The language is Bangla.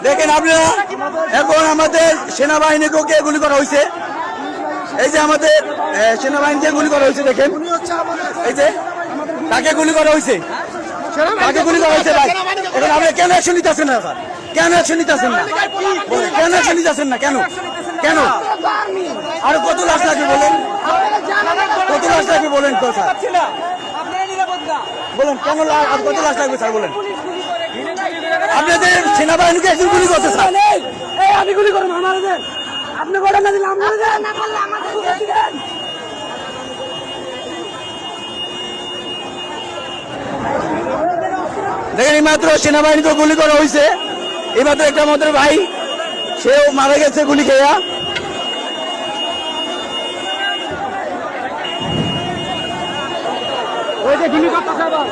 দেখেন আপনারা, এখন আমাদের সেনাবাহিনীকেও কে গুলি করা হয়েছে। এই যে আমাদের সেনাবাহিনীকে গুলি করা হয়েছে, দেখেন এই যে তাকে গুলি করা হয়েছে, তাকে গুলি করা হয়েছে। ভাই এখন আপনি কেন অ্যাকশন নিতেছেন না স্যার? কেন অ্যাকশন নিতেছেন না? কেন অ্যাকশন নিতেছেন না? কেন কেন আর কত লাশ লাগবে বলেন? কত লাশ লাগবে বলেন তো স্যার? বলেন কেন আর কত লাশ লাগবে স্যার বলেন? আপনাদের সেনাবাহিনীকে একজন গুলি করছে স্যার। আমি গুলি করবো, আমার দেন, আপনি করেন না দিলে আমরা দেন। দেখেন এইমাত্র সেনাবাহিনীকে গুলি করা হয়েছে। এইমাত্র একটা আমাদের ভাই, সেও মারা গেছে গুলি খেয়া। ওই যে গুলি করতেছে আবার।